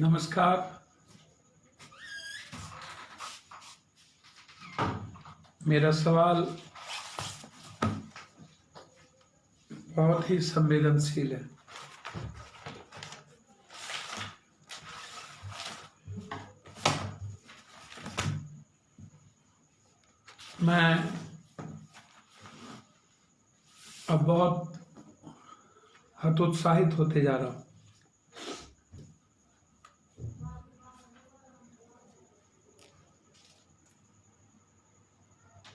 नमस्कार। मेरा सवाल बहुत ही संवेदनशील है। मैं अब बहुत हतोत्साहित होते जा रहा हूं।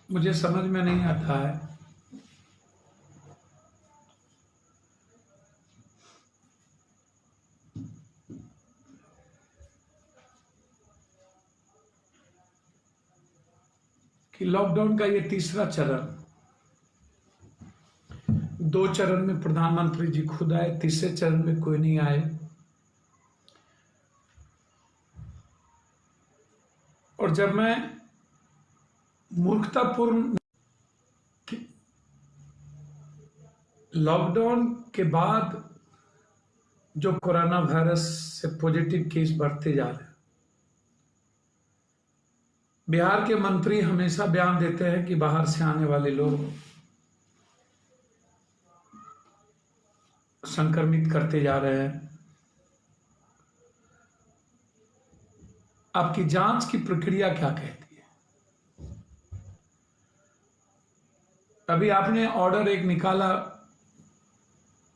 मुझे समझ में नहीं आता है कि लॉकडाउन का ये तीसरा चरण, 2 चरण में प्रधानमंत्री जी खुद आए, तीसरे चरण में कोई नहीं आए। और जब मैं मूर्खतापूर्ण लॉकडाउन के बाद जो कोरोना वायरस से पॉजिटिव केस बढ़ते जा रहे हैं, बिहार के मंत्री हमेशा बयान देते हैं कि बाहर से आने वाले लोग संक्रमित करते जा रहे हैं। आपकी जांच की प्रक्रिया क्या कहती है? अभी आपने ऑर्डर एक निकाला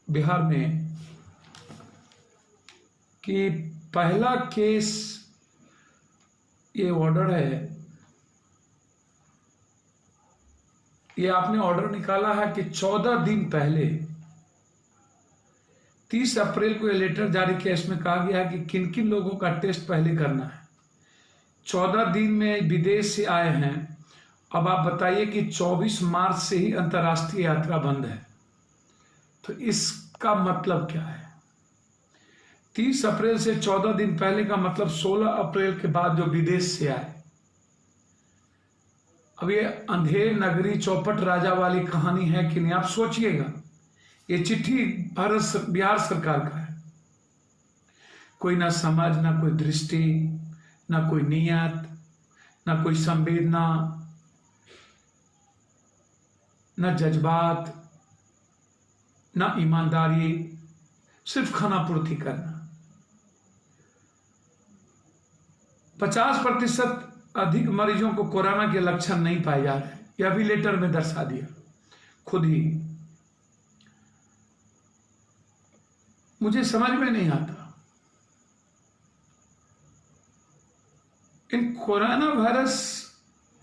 बिहार में कि पहला केस, ये ऑर्डर है, ये आपने ऑर्डर निकाला है कि 14 दिन पहले 30 अप्रैल को ये लेटर जारी किया। इसमें कहा गया है कि किन किन लोगों का टेस्ट पहले करना है। 14 दिन में विदेश से आए हैं। अब आप बताइए कि 24 मार्च से ही अंतर्राष्ट्रीय यात्रा बंद है, तो इसका मतलब क्या है? 30 अप्रैल से 14 दिन पहले का मतलब 16 अप्रैल के बाद जो विदेश से आए। अब ये अंधेर नगरी चौपट राजा वाली कहानी है कि नहीं? आप सोचिएगा, ये चिट्ठी बिहार सरकार का है। कोई ना समझ, ना कोई दृष्टि, ना कोई नियत, ना कोई संवेदना, ना जज्बात, ना ईमानदारी, सिर्फ खानापूर्ति करना। 50% अधिक मरीजों को कोरोना के लक्षण नहीं पाए जा रहे, यह भी लेटर में दर्शा दिया खुद ही। मुझे समझ में नहीं आता, इन कोरोना वायरस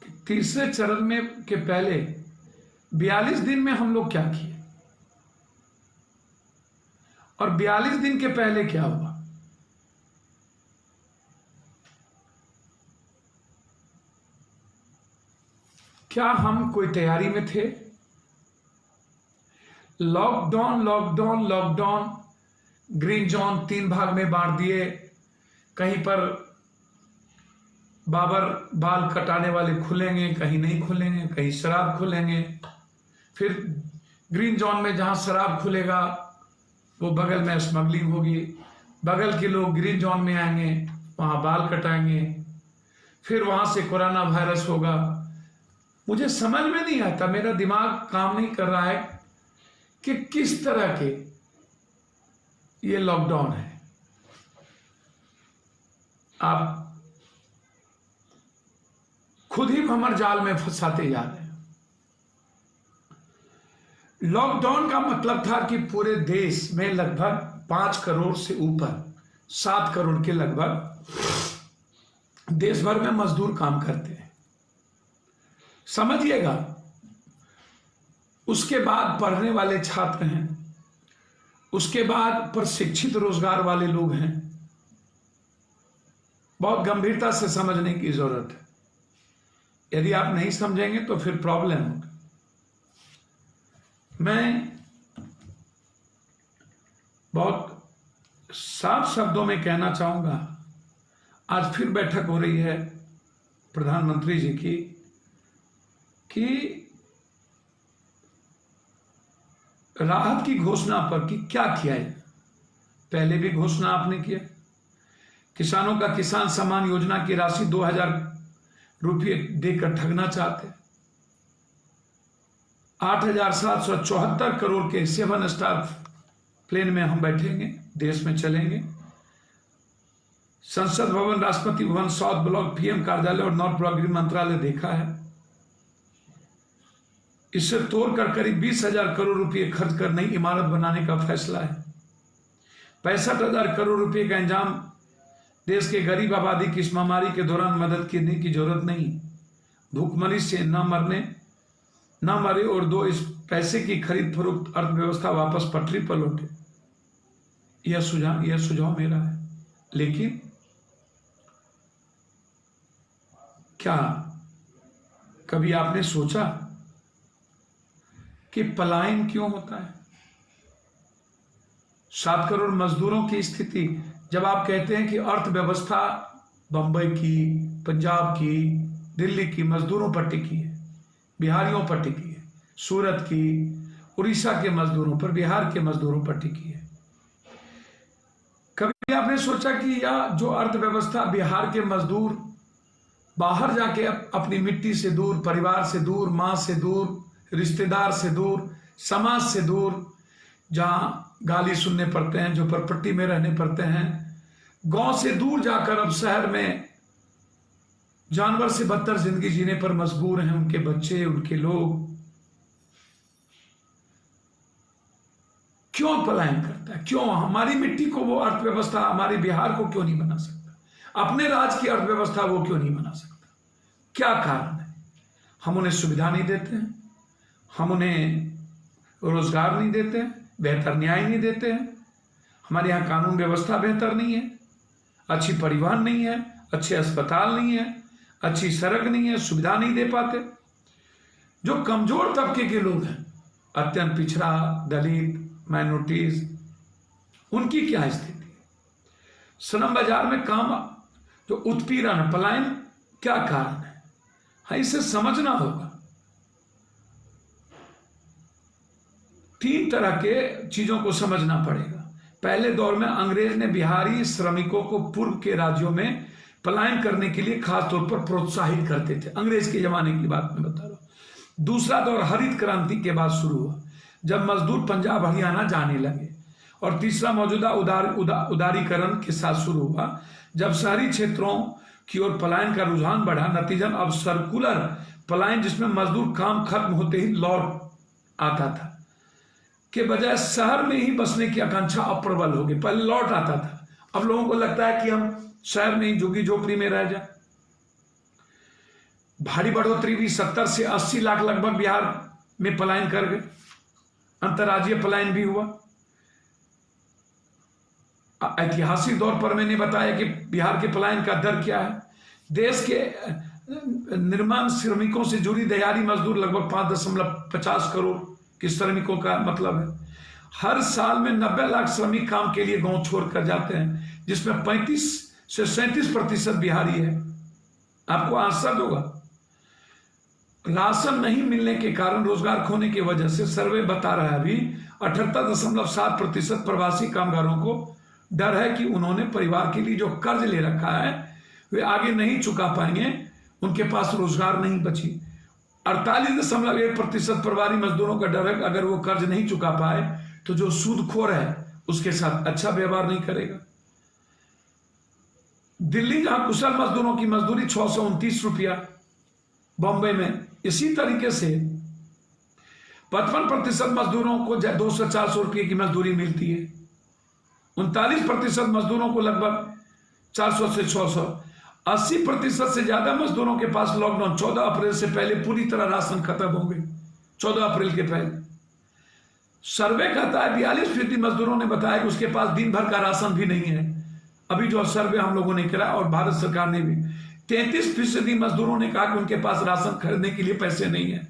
के तीसरे चरण में के पहले 42 दिन में हम लोग क्या किए और 42 दिन के पहले क्या हुआ? क्या हम कोई तैयारी में थे? Lockdown lockdown lockdown, green zone 3 भाग में बांट दिए। कहीं पर बाबर बाल कटाने वाले खुलेंगे, कहीं नहीं खुलेंगे, कहीं शराब खुलेंगे। फिर ग्रीन जोन में जहां शराब खुलेगा वो बगल में स्मगलिंग होगी, बगल के लोग ग्रीन जोन में आएंगे, वहां बाल कटाएंगे, फिर वहां से कोरोना वायरस होगा। मुझे समझ में नहीं आता, मेरा दिमाग काम नहीं कर रहा है कि किस तरह के ये लॉकडाउन है। आप खुद ही भंवर जाल में फंसाते जा रहे हैं। लॉकडाउन का मतलब था कि पूरे देश में लगभग 5 करोड़ से ऊपर, 7 करोड़ के लगभग देश भर में मजदूर काम करते हैं, समझिएगा। उसके बाद पढ़ने वाले छात्र हैं, उसके बाद प्रशिक्षित रोजगार वाले लोग हैं। बहुत गंभीरता से समझने की जरूरत है। यदि आप नहीं समझेंगे तो फिर प्रॉब्लम होगा। मैं बहुत साफ शब्दों में कहना चाहूंगा, आज फिर बैठक हो रही है प्रधानमंत्री जी की कि राहत की घोषणा पर कि क्या किया है। पहले भी घोषणा आपने किया किसानों का किसान सम्मान योजना की राशि 2000 रुपये देकर ठगना चाहते हैं। 8774 करोड़ के 7 स्टार प्लेन में हम बैठेंगे, देश में चलेंगे। संसद भवन, Rashtrapati Bhavan, south block, PM कार्यालय और नॉर्थ ब्लॉक गृह मंत्रालय देखा है। इससे तोड़कर करीब 20,000 करोड़ रुपए खर्च कर नई इमारत बनाने का फैसला है। 65,000 करोड़ रुपए का इंतजाम। देश के गरीब आबादी की इस महामारी के दौरान मदद करने की जरूरत नहीं। भूखमरी से न मरे और 2 इस पैसे की खरीद फरोख्त अर्थव्यवस्था वापस पटरी पर लौटे। यह सुझाव मेरा है। लेकिन क्या कभी आपने सोचा कि पलायन क्यों होता है? 7 करोड़ मजदूरों की स्थिति। जब आप कहते हैं कि अर्थव्यवस्था बंबई की, पंजाब की, दिल्ली की मजदूरों पर टिकी है, बिहारियों पर टिकी है, सूरत की, उड़ीसा के मजदूरों पर, बिहार के मजदूरों पर टिकी है, कभी आपने सोचा कि यह जो अर्थव्यवस्था बिहार के मजदूर बाहर जाके अपनी मिट्टी से दूर, परिवार से दूर, मां से दूर, रिश्तेदार से दूर, समाज से दूर, जहां गाली सुनने पड़ते हैं, जो परपट्टी में रहने पड़ते हैं, गांव से दूर जाकर अब शहर में जानवर से बदतर जिंदगी जीने पर मजबूर हैं, उनके बच्चे, उनके लोग। क्यों पलायन करता है? क्यों हमारी मिट्टी को वो अर्थव्यवस्था, हमारे बिहार को क्यों नहीं बना सकता? अपने राज्य की अर्थव्यवस्था वो क्यों नहीं बना सकता? क्या कारण है? हम उन्हें सुविधा नहीं देते हैं, हम उन्हें रोजगार नहीं देते हैं, बेहतर न्याय नहीं देते हैं, हमारे यहाँ कानून व्यवस्था बेहतर नहीं है, अच्छी परिवहन नहीं है, अच्छे अस्पताल नहीं है, अच्छी सड़क नहीं है, सुविधा नहीं दे पाते। जो कमजोर तबके के लोग हैं, अत्यंत पिछड़ा, दलित, माइनॉरिटीज, उनकी क्या स्थिति है? श्रम बाजार में काम जो उत्पीड़न, पलायन क्या कारण है? हाँ, इसे समझना होगा। 3 तरह के चीजों को समझना पड़ेगा। पहले दौर में अंग्रेज ने बिहारी श्रमिकों को पूर्व के राज्यों में पलायन करने के लिए खास तौर पर प्रोत्साहित करते थे। अंग्रेज के जमाने की बात मैं बता रहा हूं। दूसरा दौर हरित क्रांति के बाद शुरू हुआ, जब मजदूर पंजाब हरियाणा जाने लगे। और तीसरा मौजूदा उदारीकरण के साथ शुरू हुआ, जब शहरी क्षेत्रों की ओर पलायन का रुझान बढ़ा। नतीजन अब सर्कुलर पलायन, जिसमें मजदूर काम खत्म होते ही लौट आता था, के बजाय शहर में ही बसने की आकांक्षा अब प्रबल हो गई। पहले लौट आता था, अब लोगों को लगता है कि हम शहर में ही झुग्गी झोपड़ी में रह जाए। भारी बढ़ोतरी भी, 70 से 80 लाख लगभग बिहार में पलायन कर गए। अंतर्राज्यीय पलायन भी हुआ। ऐतिहासिक दौर पर मैंने बताया कि बिहार के पलायन का दर क्या है। देश के निर्माण श्रमिकों से जुड़ी दिहाड़ी मजदूर लगभग 5.50 करोड़ के श्रमिकों का मतलब है। हर साल में 90 लाख श्रमिक काम के लिए गांव छोड़कर जाते हैं, जिसमें 35 से 37% बिहारी है। आपको आश्चर्य होगा। राशन नहीं मिलने के कारण, रोजगार खोने की वजह से सर्वे बता रहा है अभी 78.7% प्रवासी कामगारों को डर है कि उन्होंने परिवार के लिए जो कर्ज ले रखा है वे आगे नहीं चुका पाएंगे, उनके पास रोजगार नहीं बची। 48.1% प्रवासी मजदूरों का डर है कि अगर वो कर्ज नहीं चुका पाए तो जो सूदखोर है उसके साथ अच्छा व्यवहार नहीं करेगा। दिल्ली, जहां कुशल मजदूरों की मजदूरी 629 रुपया, बॉम्बे में इसी तरीके से 55% मजदूरों को 200-400 रुपये की मजदूरी मिलती है। 39% मजदूरों को लगभग 400 से 600। 80% से ज्यादा मजदूरों के पास लॉकडाउन 14 अप्रैल से पहले पूरी तरह राशन खत्म हो गए। 14 अप्रैल के पहले सर्वे कहता है 42% मजदूरों ने बताया कि उसके पास दिन भर का राशन भी नहीं है। अभी जो सर्वे हम लोगों ने किया और भारत सरकार ने भी, 33% मजदूरों ने कहा कि उनके पास राशन खरीदने के लिए पैसे नहीं है।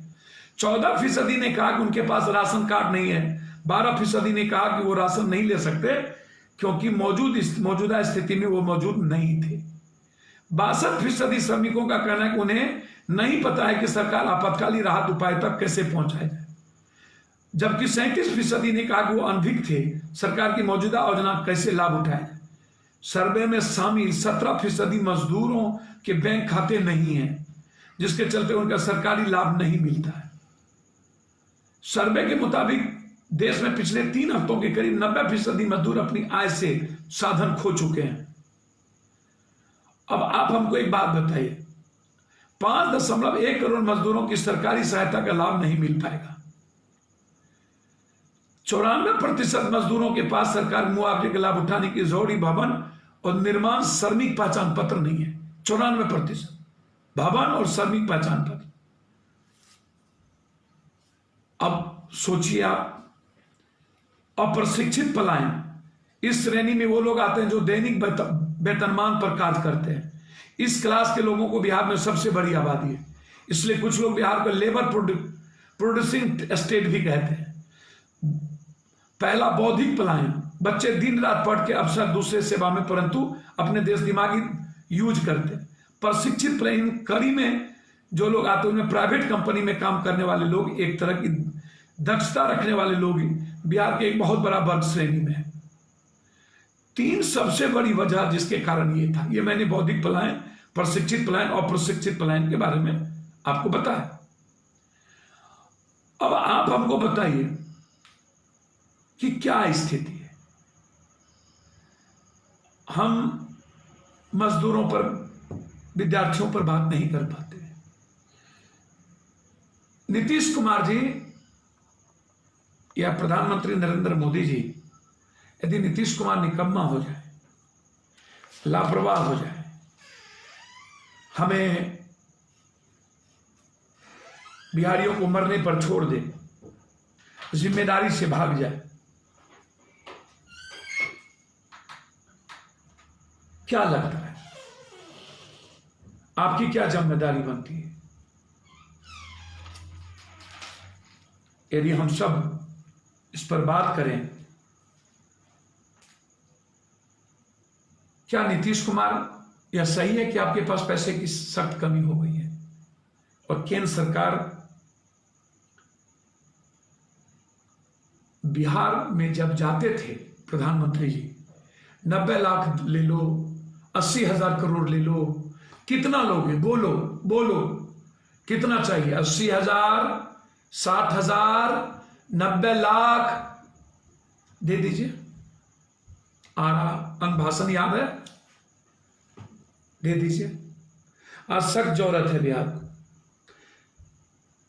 14% ने कहा कि उनके पास राशन कार्ड नहीं है। 12% ने कहा कि वो राशन नहीं ले सकते क्योंकि मौजूदा स्थिति में वो मौजूद नहीं थे। 62% श्रमिकों का कहना है कि उन्हें नहीं पता है कि सरकार आपातकालीन राहत उपाय तक कैसे पहुंचाए जाए, जबकि 37% ने कहा कि वो अनभिज्ञ थे सरकार की मौजूदा योजना कैसे लाभ उठाए। सर्वे में शामिल 17% मजदूरों के बैंक खाते नहीं हैं, जिसके चलते उनका सरकारी लाभ नहीं मिलता है। सर्वे के मुताबिक देश में पिछले 3 हफ्तों के करीब 90% मजदूर अपनी आय से साधन खो चुके हैं। अब आप हमको एक बात बताइए, 5.1 करोड़ मजदूरों की सरकारी सहायता का लाभ नहीं मिल पाएगा। 94% मजदूरों के पास सरकार मुआवजे का लाभ उठाने की जरूरी भवन और निर्माण श्रमिक पहचान पत्र नहीं है। 94% भवन और श्रमिक पहचान पत्र। अब सोचिए आप, अप्रशिक्षित पलायन, इस श्रेणी में वो लोग आते हैं जो दैनिक वेतनमान पर कार्य करते हैं। इस क्लास के लोगों को बिहार में सबसे बड़ी आबादी है, इसलिए कुछ लोग बिहार को लेबर प्रोड्यूसिंग स्टेट भी कहते हैं। पहला बौद्धिक पलायन, बच्चे दिन रात पढ़ के अवसर दूसरे सेवा में परंतु अपने देश दिमागी यूज करते हैं। प्रशिक्षित पलायन कड़ी में जो लोग आते हैं उनमें प्राइवेट कंपनी में काम करने वाले लोग, एक तरह की दक्षता रखने वाले लोग बिहार के एक बहुत बड़ा वर्ग श्रेणी में है। 3 सबसे बड़ी वजह जिसके कारण ये था, ये मैंने बौद्धिक पलायन, प्रशिक्षित पलायन और प्रशिक्षित पलायन के बारे में आपको बताया। अब आप हमको बताइए कि क्या स्थिति है। हम मजदूरों पर, विद्यार्थियों पर बात नहीं कर पाते। नीतीश कुमार जी या प्रधानमंत्री नरेंद्र मोदी जी, यदि नीतीश कुमार निकम्मा हो जाए, लापरवाह हो जाए, हमें बिहारियों को मरने पर छोड़ दे, जिम्मेदारी से भाग जाए, क्या लगता है आपकी क्या जिम्मेदारी बनती है? यदि हम सब इस पर बात करें, क्या नीतीश कुमार, यह सही है कि आपके पास पैसे की सख्त कमी हो गई है और केंद्र सरकार बिहार में जब जाते थे प्रधानमंत्री जी, 90 लाख ले लो, 80,000 करोड़ ले लो, कितना लोगे? बोलो बोलो, कितना चाहिए? 80,000, 60,000, 90 लाख दे दीजिए। भाषण याद है? दे दीजिए। आज सख्त जरूरत है बिहार को,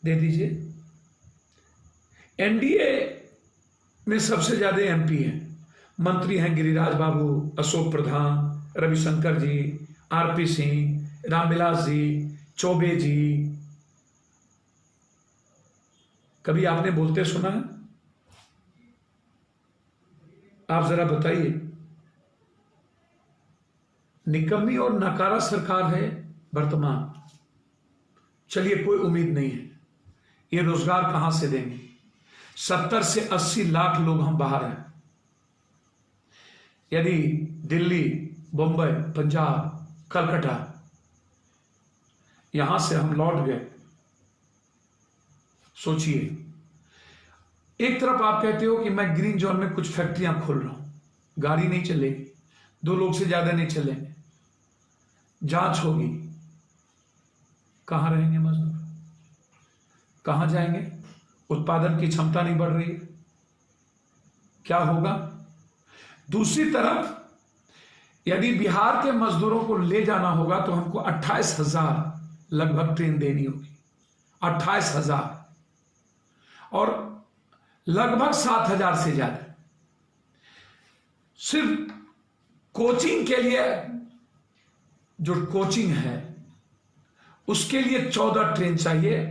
दे दीजिए। एनडीए में सबसे ज्यादा एमपी हैं, मंत्री हैं गिरिराज बाबू, अशोक प्रधान, रविशंकर जी, आरपी सिंह, रामविलास जी, चौबे जी। कभी आपने बोलते सुना है? आप जरा बताइए। निकम्मी और नकारा सरकार है वर्तमान। चलिए, कोई उम्मीद नहीं है, ये रोजगार कहां से देंगे? 70 से 80 लाख लोग हम बाहर हैं। यदि दिल्ली, बंबई, पंजाब, कलकत्ता, यहां से हम लौट गए, सोचिए। एक तरफ आप कहते हो कि मैं ग्रीन जोन में कुछ फैक्ट्रियां खोल रहा हूं, गाड़ी नहीं चलेगी, 2 लोग से ज्यादा नहीं चलेंगे, जांच होगी, कहां रहेंगे मजदूर? कहां जाएंगे? उत्पादन की क्षमता नहीं बढ़ रही है, क्या होगा? दूसरी तरफ यदि बिहार के मजदूरों को ले जाना होगा तो हमको 28,000 लगभग ट्रेन देनी होगी, 28,000, और लगभग 7,000 से ज्यादा सिर्फ कोचिंग के लिए। जो कोचिंग है उसके लिए 14 ट्रेन चाहिए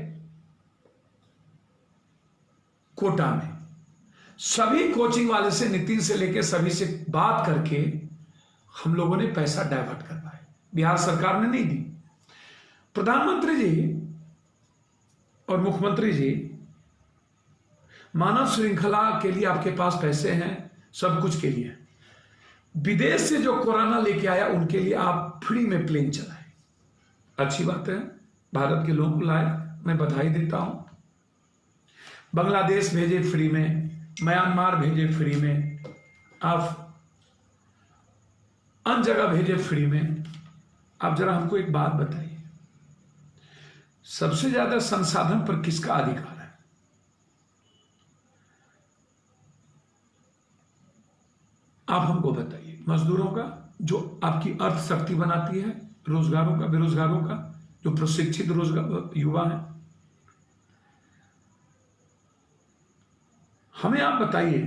कोटा में। सभी कोचिंग वाले से, नितिन से लेकर सभी से बात करके हम लोगों ने पैसा डाइवर्ट करवाया, बिहार सरकार ने नहीं दी। प्रधानमंत्री जी और मुख्यमंत्री जी, मानव श्रृंखला के लिए आपके पास पैसे हैं, सब कुछ के लिए। विदेश से जो कोरोना लेके आया उनके लिए आप फ्री में प्लेन चलाए, अच्छी बात है, भारत के लोगों को लाए, मैं बधाई देता हूं। बांग्लादेश भेजे फ्री में, म्यांमार भेजे फ्री में, आप अन्य जगह भेजे फ्री में। आप जरा हमको एक बात बताइए, सबसे ज्यादा संसाधन पर किसका अधिकार है? आप हमको बताइए। मजदूरों का, जो आपकी अर्थशक्ति बनाती है, रोजगारों का, बेरोजगारों का, जो प्रशिक्षित रोजगार युवा है। हमें आप बताइए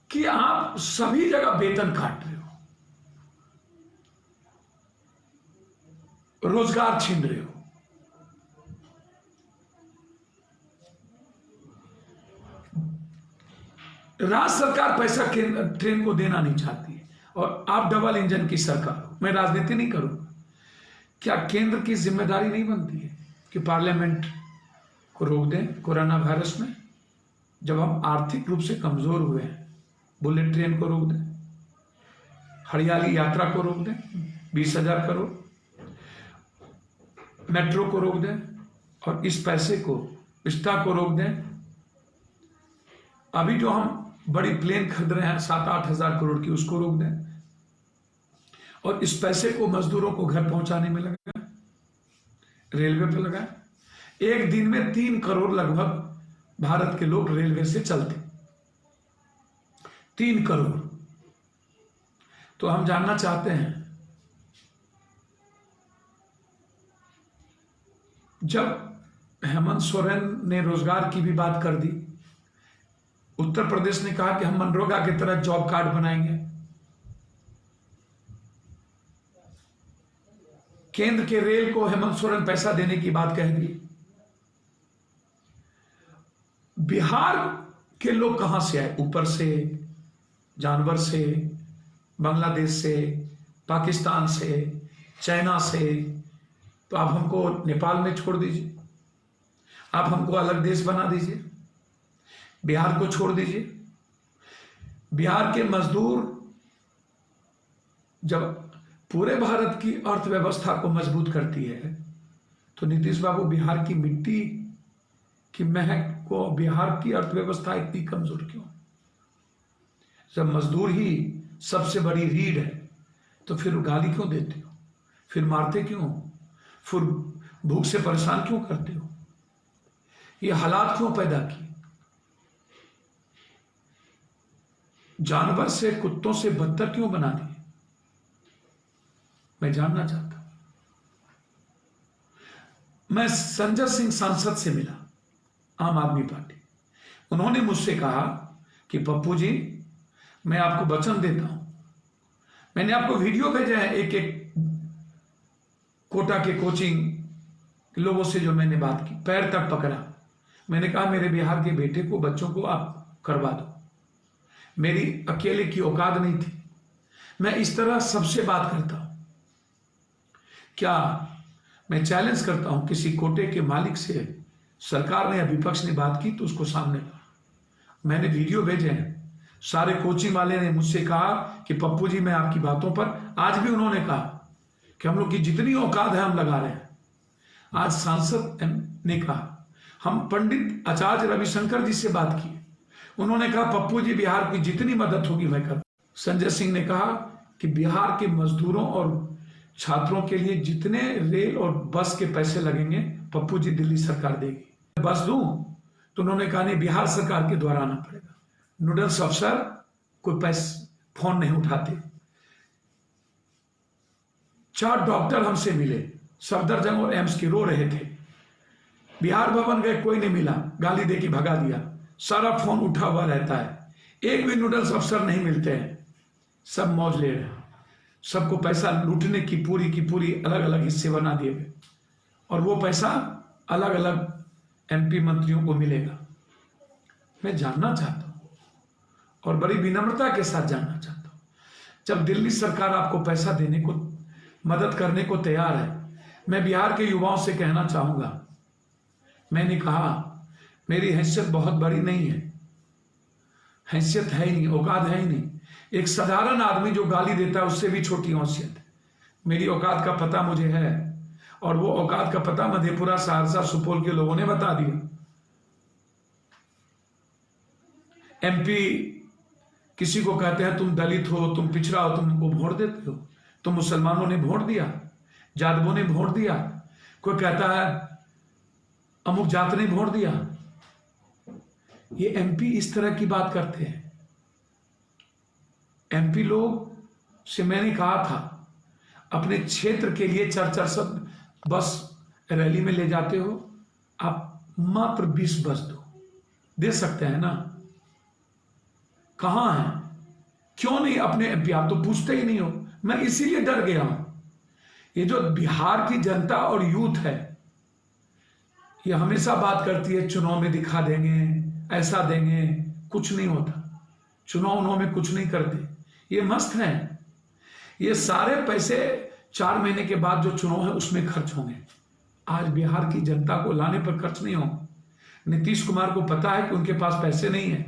कि आप सभी जगह वेतन काट रहे हो, रोजगार छीन रहे हो, राज्य सरकार पैसा ट्रेन को देना नहीं चाहती है और आप डबल इंजन की सरकार हो। मैं राजनीति नहीं करूंगा। क्या केंद्र की जिम्मेदारी नहीं बनती है कि पार्लियामेंट को रोक दें कोरोना वायरस में? जब हम आर्थिक रूप से कमजोर हुए हैं, बुलेट ट्रेन को रोक दें, हरियाली यात्रा को रोक दें 20,000 करोड़, मेट्रो को रोक दें, और इस पैसे को, पिस्ता को रोक दें। अभी जो हम बड़ी प्लेन खरीद रहे हैं 7-8 हजार करोड़ की, उसको रोक दें, और इस पैसे को मजदूरों को घर पहुंचाने में लगाएं, रेलवे पर लगाएं। एक दिन में 3 करोड़ लगभग भारत के लोग रेलवे से चलते, 3 करोड़। तो हम जानना चाहते हैं, जब हेमंत सोरेन ने रोजगार की भी बात कर दी, उत्तर प्रदेश ने कहा कि हम मनरेगा की तरह जॉब कार्ड बनाएंगे, केंद्र के रेल को हेमंत सोरेन पैसा देने की बात कह दी। बिहार के लोग कहां से आए? ऊपर से, जानवर से, बांग्लादेश से, पाकिस्तान से, चाइना से। तो आप हमको नेपाल में छोड़ दीजिए, आप हमको अलग देश बना दीजिए, बिहार को छोड़ दीजिए। बिहार के मजदूर जब पूरे भारत की अर्थव्यवस्था को मजबूत करती है, तो नीतीश बाबू बिहार की मिट्टी की महक को, बिहार की अर्थव्यवस्था इतनी कमजोर क्यों? जब मजदूर ही सबसे बड़ी रीढ़ है, तो फिर गाली क्यों देते हो? फिर मारते क्यों? फिर भूख से परेशान क्यों करते हो? ये हालात क्यों पैदा किए? जानवर से, कुत्तों से बदतर क्यों बना दिए? मैं जानना चाहता हूं। मैं संजय सिंह सांसद से मिला, आम आदमी पार्टी। उन्होंने मुझसे कहा कि पप्पू जी, मैं आपको वचन देता हूं, मैंने आपको वीडियो भेजे हैं एक एक कोटा के कोचिंग लोगों से जो मैंने बात की, पैर तक पकड़ा। मैंने कहा मेरे बिहार के बेटे को, बच्चों को आप करवा दो, मेरी अकेले की औकात नहीं थी। मैं इस तरह सबसे बात करता हूं। क्या मैं चैलेंज करता हूं किसी कोटे के मालिक से, सरकार ने या विपक्ष ने बात की तो उसको सामने ला। मैंने वीडियो भेजे हैं, सारे कोचिंग वाले ने मुझसे कहा कि पप्पू जी मैं आपकी बातों पर, आज भी उन्होंने कहा कि हम लोग की जितनी औकात है हम लगा रहे हैं। आज सांसद ने कहा, हम पंडित आचार्य रविशंकर जी से बात की, उन्होंने कहा पप्पू जी बिहार की जितनी मदद होगी मैं करूं। संजय सिंह ने कहा कि बिहार के मजदूरों और छात्रों के लिए जितने रेल और बस के पैसे लगेंगे पप्पू जी दिल्ली सरकार देगी। बस दूं? तो उन्होंने कहा नहीं, बिहार सरकार के द्वारा आना पड़ेगा। नूडल्स अफसर कोई पैसे फोन नहीं उठाते। 4 डॉक्टर हमसे मिले, सफदरजंग और एम्स के, रो रहे थे। बिहार भवन गए, कोई नहीं मिला, गाली दे के भगा दिया। सारा फोन उठा हुआ रहता है, एक भी नूडल्स अफसर नहीं मिलते हैं, सब मौज ले रहे हैं। सबको पैसा लूटने की पूरी अलग अलग हिस्से बना दिए गए, और वो पैसा अलग अलग एमपी मंत्रियों को मिलेगा। मैं जानना चाहता हूं, और बड़ी विनम्रता के साथ जानना चाहता हूं, जब दिल्ली सरकार आपको पैसा देने को, मदद करने को तैयार है, मैं बिहार के युवाओं से कहना चाहूंगा, मैंने कहा मेरी हैसियत बहुत बड़ी नहीं है, हैसियत है ही नहीं, औकात है ही नहीं। एक साधारण आदमी जो गाली देता है उससे भी छोटी हैसियत है। मेरी औकात का पता मुझे है, और वो औकात का पता मधेपुरा, सहरसा, सुपौल के लोगों ने बता दिया। एमपी किसी को कहते हैं तुम दलित हो, तुम पिछड़ा हो, तुम उनको वोट देते हो। तो मुसलमानों ने वोट दिया, यादवों ने वोट दिया, कोई कहता है अमुक जात ने वोट दिया। ये एमपी इस तरह की बात करते हैं। एमपी लोग से मैंने कहा था, अपने क्षेत्र के लिए 4-4 सब बस रैली में ले जाते हो, आप मात्र 20 बस दे सकते हैं ना? कहां है? क्यों नहीं अपने एमपी? आप तो पूछते ही नहीं हो। मैं इसीलिए डर गया हूं। ये जो बिहार की जनता और यूथ है, ये हमेशा बात करती है चुनाव में दिखा देंगे, ऐसा देंगे। कुछ नहीं होता, चुनाव में कुछ नहीं करते। ये मस्त हैं। ये सारे पैसे 4 महीने के बाद जो चुनाव है उसमें खर्च होंगे। आज बिहार की जनता को लाने पर खर्च नहीं होंगे। नीतीश कुमार को पता है कि उनके पास पैसे नहीं है,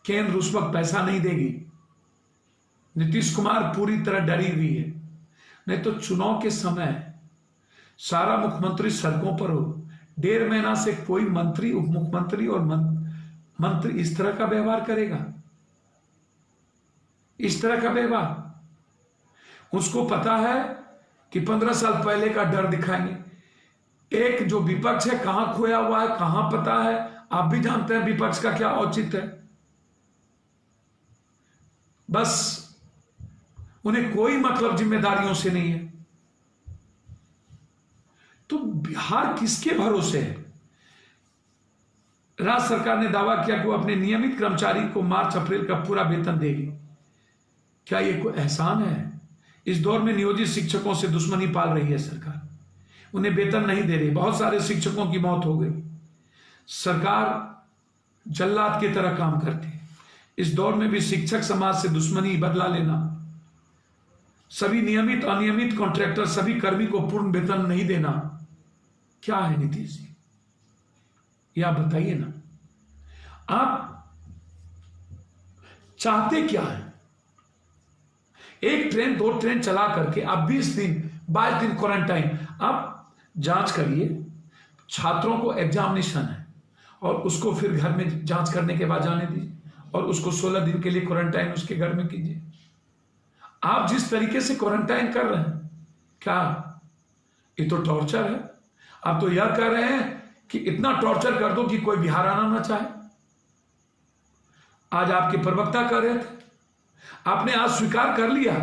केंद्र उस वक्त पैसा नहीं देगी। नीतीश कुमार पूरी तरह डरी हुई है। नहीं तो चुनाव के समय सारा मुख्यमंत्री सड़कों पर हो, 1.5 महीना से कोई मंत्री, उप मुख्यमंत्री और मंत्री इस तरह का व्यवहार करेगा? इस तरह का व्यवहार? उसको पता है कि 15 साल पहले का डर दिखाएंगे। एक जो विपक्ष है कहां खोया हुआ है, कहां पता है? आप भी जानते हैं विपक्ष का क्या औचित्य है। बस उन्हें कोई मतलब जिम्मेदारियों से नहीं है। तो बिहार किसके भरोसे है? राज्य सरकार ने दावा किया कि वो अपने नियमित कर्मचारी को मार्च अप्रैल का पूरा वेतन देगी। क्या ये कोई एहसान है? इस दौर में नियोजित शिक्षकों से दुश्मनी पाल रही है सरकार, उन्हें वेतन नहीं दे रही। बहुत सारे शिक्षकों की मौत हो गई। सरकार जल्लाद की तरह काम करती है। इस दौर में भी शिक्षक समाज से दुश्मनी, बदला लेना, सभी नियमित अनियमित कॉन्ट्रैक्टर, सभी कर्मी को पूर्ण वेतन नहीं देना, क्या है नीतीश जी? ये आप बताइए ना। आप चाहते क्या है? एक ट्रेन 2 ट्रेन चला करके आप 20 दिन 22 दिन क्वारंटाइन। आप जांच करिए, छात्रों को एग्जामिनेशन है और उसको फिर घर में जांच करने के बाद जाने दीजिए और उसको 16 दिन के लिए क्वारंटाइन उसके घर में कीजिए। आप जिस तरीके से क्वारंटाइन कर रहे हैं, क्या ये तो टॉर्चर है? आप तो यह कह रहे हैं कि इतना टॉर्चर कर दो कि कोई बिहार आना ना चाहे। आज आपके प्रवक्ता कह रहे थे, आपने आज स्वीकार कर लिया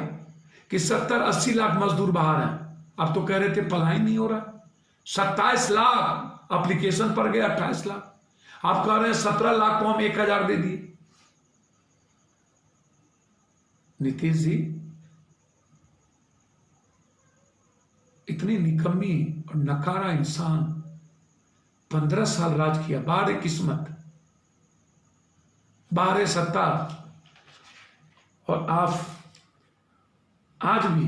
कि 70-80 लाख मजदूर बाहर हैं। आप तो कह रहे थे पलायन नहीं हो रहा। 27 लाख एप्लीकेशन पर गए, 28 लाख। आप कह रहे हैं 17 लाख को हम 1000 दे दिए। नीतीश जी, इतनी निकम्मी और नकारा इंसान, 15 साल राज किया, 12 किस्मत, 12 सत्ता, और आप आज भी।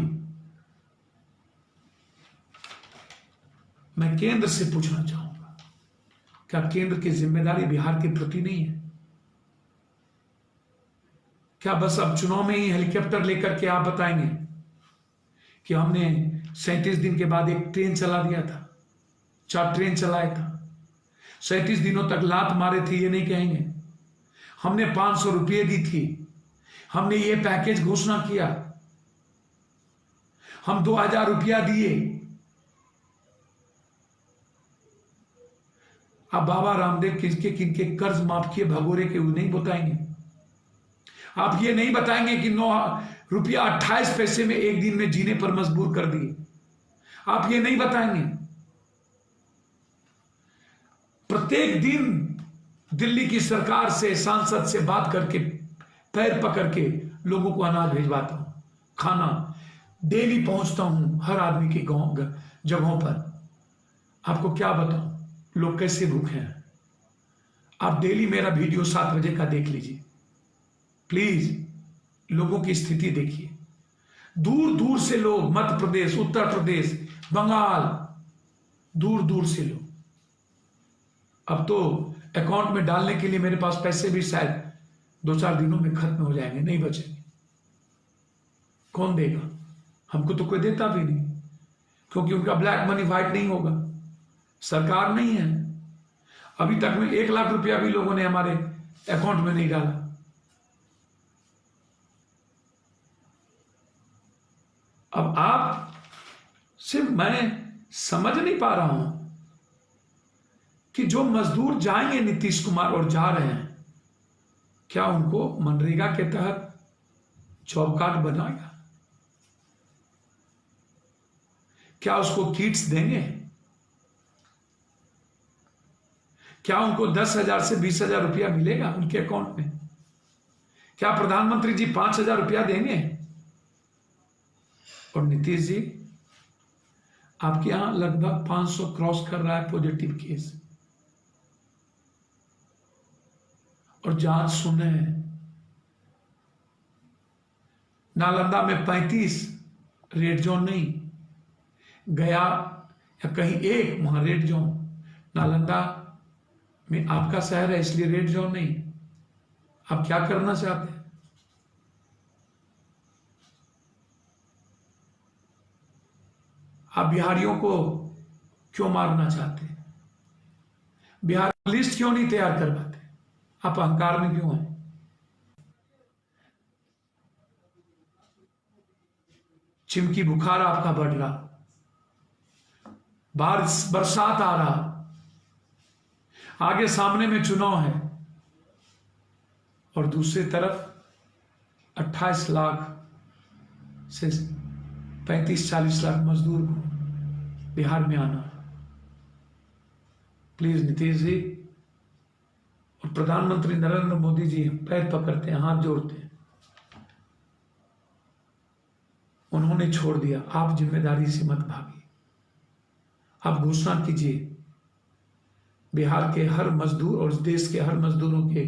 मैं केंद्र से पूछना चाहूंगा, क्या केंद्र की जिम्मेदारी बिहार के प्रति नहीं है? क्या बस अब चुनाव में ही हेलीकॉप्टर लेकर के आप बताएंगे कि हमने 37 दिन के बाद एक ट्रेन चला दिया था, 4 ट्रेन चलाया था, 37 दिनों तक लात मारे थे, ये नहीं कहेंगे? हमने 500 रुपये दी थी, हमने ये पैकेज घोषणा किया, हम 2000 रुपया दिए। अब बाबा रामदेव किनके किनके कर्ज माफ किए भगोरे के, वो नहीं बताएंगे। आप ये नहीं बताएंगे कि 9 रुपया 28 पैसे में एक दिन में जीने पर मजबूर कर दिए। आप ये नहीं बताएंगे। प्रत्येक दिन दिल्ली की सरकार से, सांसद से बात करके, पैर पकड़ के लोगों को अनाज भिजवाता हूं, खाना डेली पहुंचता हूं हर आदमी के गांव जगहों पर। आपको क्या बताऊं लोग कैसे भूखे हैं। आप डेली मेरा वीडियो 7 बजे का देख लीजिए प्लीज। लोगों की स्थिति देखिए। दूर दूर से लोग, मध्य प्रदेश, उत्तर प्रदेश, बंगाल, दूर दूर से लोग। अब तो अकाउंट में डालने के लिए मेरे पास पैसे भी शायद 2-4 दिनों में खत्म हो जाएंगे, नहीं बचेंगे। कौन देगा? हमको तो कोई देता भी नहीं, क्योंकि उनका ब्लैक मनी व्हाइट नहीं होगा, सरकार नहीं है। अभी तक में 1 लाख रुपया भी लोगों ने हमारे अकाउंट में नहीं डाला। अब आप सिर्फ, मैं समझ नहीं पा रहा हूं कि जो मजदूर जाएंगे नीतीश कुमार और जा रहे हैं, क्या उनको मनरेगा के तहत जॉब कार्ड बनाएगा? क्या उसको किट्स देंगे? क्या उनको 10,000 से 20,000 रुपया मिलेगा उनके अकाउंट में? क्या प्रधानमंत्री जी 5,000 रुपया देंगे? और नीतीश जी, आपके यहां लगभग 500 क्रॉस कर रहा है पॉजिटिव केस, और जांच सुने हैं नालंदा में 35 रेड जोन नहीं, गया या कहीं एक, वहां रेड जोन। नालंदा में आपका शहर है इसलिए रेड जोन नहीं। आप क्या करना चाहते हैं? आप बिहारियों को क्यों मारना चाहते हैं? बिहार लिस्ट क्यों नहीं तैयार करवाते? आप अहंकार में क्यों हैं? चिमकी बुखार आपका बढ़ रहा, बारिश बरसात आ रहा, आगे सामने में चुनाव है, और दूसरी तरफ 28 लाख से 35-40 लाख मजदूर को बिहार में आना। प्लीज नीतीश जी और प्रधानमंत्री नरेंद्र मोदी जी पैर पकड़ते हैं, हाथ जोड़ते हैं। उन्होंने छोड़ दिया, आप जिम्मेदारी से मत भागिए। आप घोषणा कीजिए बिहार के हर मजदूर और देश के हर मजदूरों के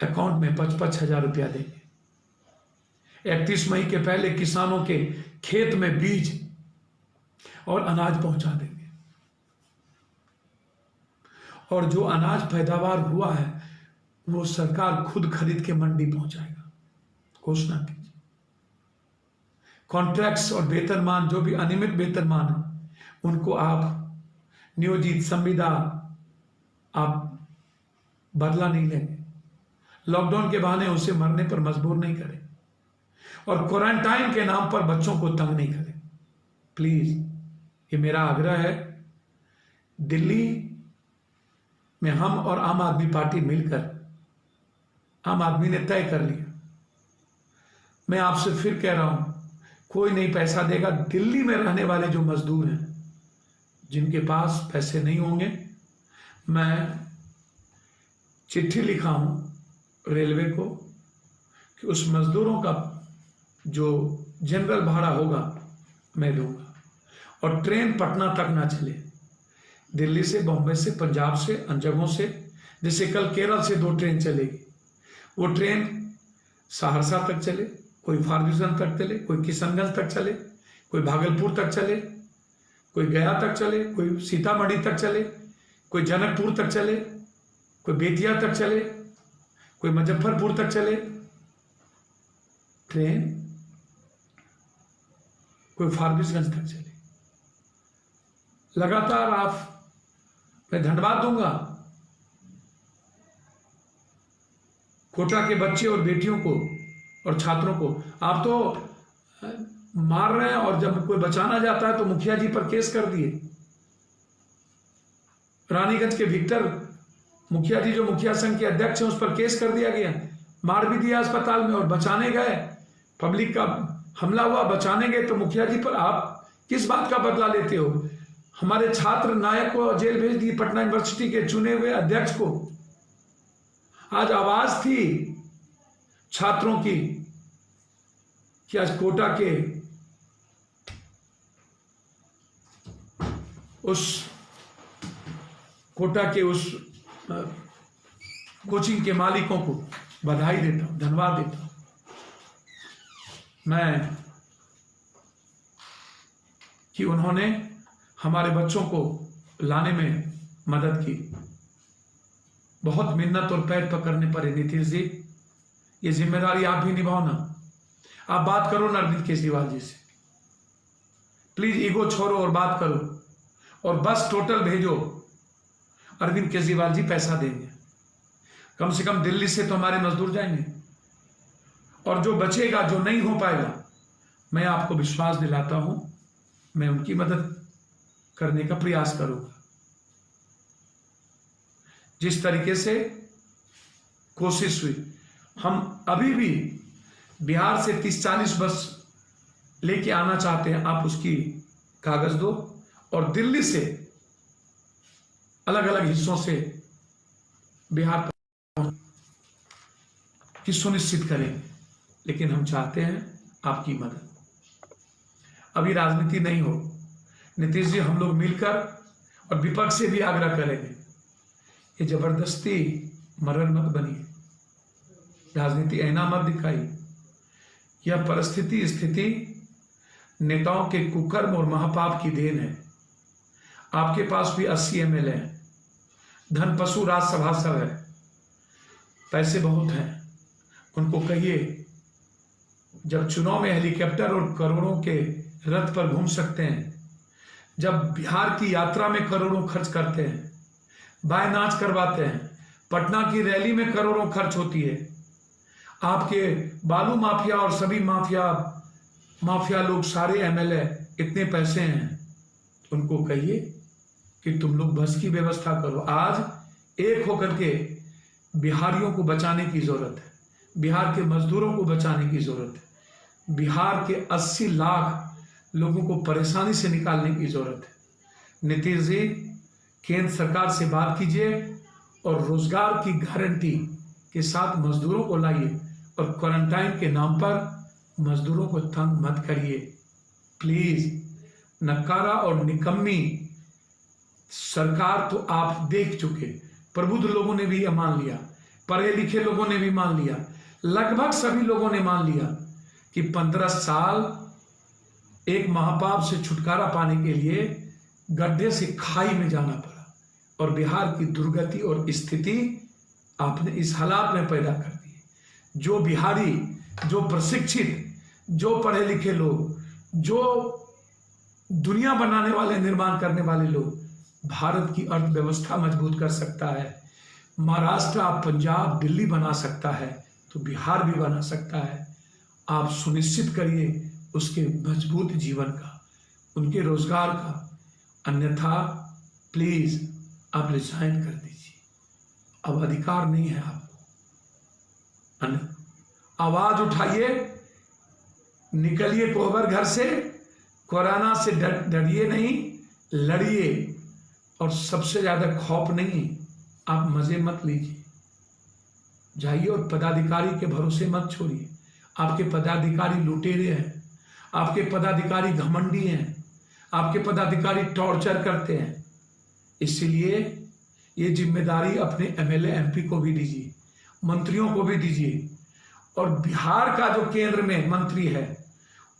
अकाउंट में 55,000 रुपया देंगे। 31 मई के पहले किसानों के खेत में बीज और अनाज पहुंचा देंगे, और जो अनाज पैदावार हुआ है वो सरकार खुद खरीद के मंडी पहुंचाएगा। घोषणा कीजिए। कॉन्ट्रैक्ट्स और वेतनमान, जो भी अनियमित वेतनमान है, उनको आप नियोजित संविदा आप बदला नहीं लेंगे। लॉकडाउन के बहाने उसे मरने पर मजबूर नहीं करें, और क्वारंटाइन के नाम पर बच्चों को तंग नहीं करें। प्लीज, ये मेरा आग्रह है। दिल्ली में हम और आम आदमी पार्टी मिलकर, आम आदमी ने तय कर लिया, मैं आपसे फिर कह रहा हूं, कोई नहीं पैसा देगा। दिल्ली में रहने वाले जो मजदूर हैं, जिनके पास पैसे नहीं होंगे, मैं चिट्ठी लिखा हूं रेलवे को कि उस मजदूरों का जो जनरल भाड़ा होगा मैं दूंगा, और ट्रेन पटना तक ना चले। दिल्ली से, बॉम्बे से, पंजाब से, अन्य जगहों से, जैसे कल केरल से 2 ट्रेन चलेगी, वो ट्रेन सहरसा तक चले, कोई फारबिसगंज तक चले, कोई किशनगंज तक चले, कोई भागलपुर तक चले, कोई गया तक चले, कोई सीतामढ़ी तक चले, कोई जनकपुर तक चले, कोई बेतिया तक चले, कोई मुजफ्फरपुर तक चले ट्रेन, कोई फारबिसगंज तक चले। लगातार आप, मैं धन्यवाद दूंगा कोटा के बच्चे और बेटियों को और छात्रों को। आप तो मार रहे हैं, और जब कोई बचाना जाता है तो मुखिया जी पर केस कर दिए। रानीगंज के विक्टर मुखिया जी, जो मुखिया संघ के अध्यक्ष हैं, उस पर केस कर दिया गया, मार भी दिया अस्पताल में, और बचाने गए, पब्लिक का हमला हुआ, बचाने गए तो मुखिया जी पर आप किस बात का बदला लेते हो? हमारे छात्र नायक को जेल भेज दिए, पटना यूनिवर्सिटी के चुने हुए अध्यक्ष को। आज आवाज थी छात्रों की कि आज कोटा के उस कोचिंग के मालिकों को बधाई देता हूं, धन्यवाद देता हूं। मैं कि उन्होंने हमारे बच्चों को लाने में मदद की। बहुत मिन्नत और पैर पकड़ने पड़े। नीतीश जी, ये जिम्मेदारी आप भी निभाओ ना। आप बात करो ना अरविंद केजरीवाल जी से, प्लीज ईगो छोड़ो और बात करो, और बस टोटल भेजो। अरविंद केजरीवाल जी पैसा देंगे, कम से कम दिल्ली से तो हमारे मजदूर जाएंगे, और जो बचेगा, जो नहीं हो पाएगा, मैं आपको विश्वास दिलाता हूं, मैं उनकी मदद करने का प्रयास करूंगा। जिस तरीके से कोशिश हुई, हम अभी भी बिहार से 30-40 बस लेके आना चाहते हैं, आप उसकी कागज दो, और दिल्ली से अलग अलग हिस्सों से बिहार की सुनिश्चित करेंगे। लेकिन हम चाहते हैं आपकी मदद। अभी राजनीति नहीं हो, नीतीश जी, हम लोग मिलकर और विपक्ष से भी आग्रह करेंगे, ये जबरदस्ती मरण मत बनिए, राजनीति ऐना मत दिखाइए। यह परिस्थिति स्थिति नेताओं के कुकर्म और महापाप की देन है। आपके पास भी 80 MLA हैं, धन पशु राज्यसभा सब है, पैसे बहुत हैं। उनको कहिए, जब चुनाव में हेलीकॉप्टर और करोड़ों के रथ पर घूम सकते हैं, जब बिहार की यात्रा में करोड़ों खर्च करते हैं, बाय नाच करवाते हैं, पटना की रैली में करोड़ों खर्च होती है, आपके बालू माफिया और सभी माफिया लोग, सारे MLA इतने पैसे हैं, उनको कहिए कि तुम लोग बस की व्यवस्था करो। आज एक होकर के बिहारियों को बचाने की जरूरत है, बिहार के मजदूरों को बचाने की जरूरत है, बिहार के 80 लाख लोगों को परेशानी से निकालने की जरूरत है। नीतीश जी, केंद्र सरकार से बात कीजिए और रोजगार की गारंटी के साथ मजदूरों को लाइए, और क्वारंटाइन के नाम पर मजदूरों को तंग मत करिए प्लीज। नकारा और निकम्मी सरकार तो आप देख चुके, प्रबुद्ध लोगों ने भी यह मान लिया, पढ़े लिखे लोगों ने भी मान लिया, लगभग सभी लोगों ने मान लिया कि 15 साल एक महापाप से छुटकारा पाने के लिए गड्ढे से खाई में जाना पड़ा, और बिहार की दुर्गति और स्थिति आपने इस हालात में पैदा कर दी। जो बिहारी, जो प्रशिक्षित, जो पढ़े लिखे लोग, जो दुनिया बनाने वाले, निर्माण करने वाले लोग, भारत की अर्थव्यवस्था मजबूत कर सकता है, महाराष्ट्र, पंजाब, दिल्ली बना सकता है, तो बिहार भी बना सकता है। आप सुनिश्चित करिए उसके मजबूत जीवन का, उनके रोजगार का, अन्यथा प्लीज आप रिजाइन कर दीजिए। अब अधिकार नहीं है आपको। आवाज उठाइए, निकलिए कोहबर घर से, कोरोना से डरिए नहीं, लड़िए, और सबसे ज्यादा खौफ नहीं, आप मजे मत लीजिए, जाइए और पदाधिकारी के भरोसे मत छोड़िए। आपके पदाधिकारी लुटेरे हैं, आपके पदाधिकारी घमंडी हैं, आपके पदाधिकारी टॉर्चर करते हैं। इसीलिए ये जिम्मेदारी अपने MLA MP को भी दीजिए, मंत्रियों को भी दीजिए, और बिहार का जो केंद्र में मंत्री है,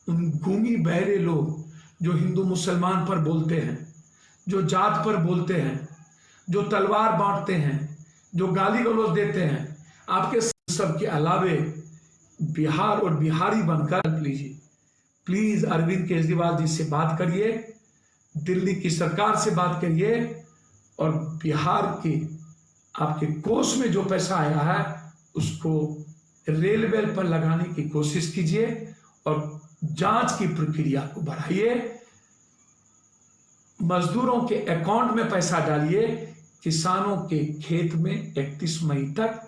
उन गूंगी बहरे लोग जो हिंदू मुसलमान पर बोलते हैं, जो जात पर बोलते हैं, जो तलवार बांटते हैं, जो गाली गलौज देते हैं, आपके सब के अलावे बिहार और बिहारी बनकर लीजिए। प्लीज अरविंद केजरीवाल जी से बात करिए, दिल्ली की सरकार से बात करिए, और बिहार के आपके कोष में जो पैसा आया है उसको रेलवे पर लगाने की कोशिश कीजिए, और जांच की प्रक्रिया को बढ़ाइए, मजदूरों के अकाउंट में पैसा डालिए, किसानों के खेत में 31 मई तक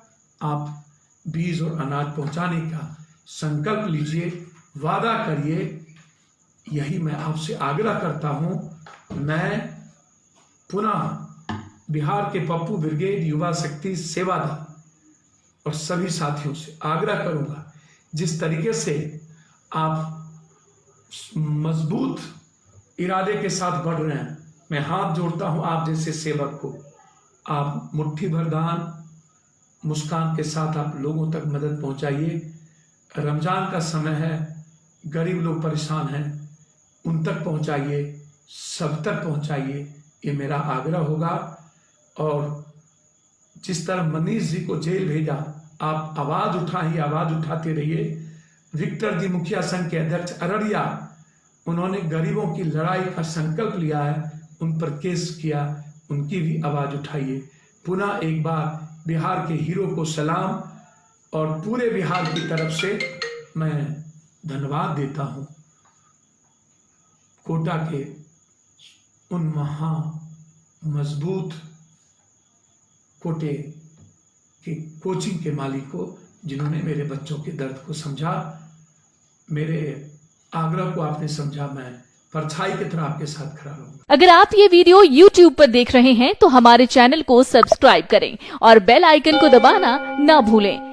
आप बीज और अनाज पहुंचाने का संकल्प लीजिए, वादा करिए। यही मैं आपसे आग्रह करता हूं। मैं पुनः बिहार के पप्पू ब्रिगेड, युवा शक्ति, सेवा दल और सभी साथियों से आग्रह करूंगा, जिस तरीके से आप मजबूत इरादे के साथ बढ़ रहे हैं, मैं हाथ जोड़ता हूं आप जैसे सेवक को। आप मुट्ठी भर दान, मुस्कान के साथ आप लोगों तक मदद पहुंचाइए। रमजान का समय है, गरीब लोग परेशान हैं, उन तक पहुंचाइए, सब तक पहुंचाइए, ये मेरा आग्रह होगा। और जिस तरह मनीष जी को जेल भेजा, आप आवाज उठाइए, आवाज उठाते रहिए। विक्टर जी, मुखिया संघ के अध्यक्ष अररिया, उन्होंने गरीबों की लड़ाई का संकल्प लिया है, उन पर केस किया, उनकी भी आवाज उठाइए। पुनः एक बार बिहार के हीरो को सलाम, और पूरे बिहार की तरफ से मैं धन्यवाद देता हूं। कोटा के उन महा मजबूत कोटे की कोचिंग के मालिक को, जिन्होंने मेरे बच्चों के दर्द को समझा, मेरे आग्रह को आपने समझा, मैं परछाई की तरह आपके साथ खड़ा रहूंगा। अगर आप ये वीडियो YouTube पर देख रहे हैं तो हमारे चैनल को सब्सक्राइब करें और बेल आइकन को दबाना ना भूलें।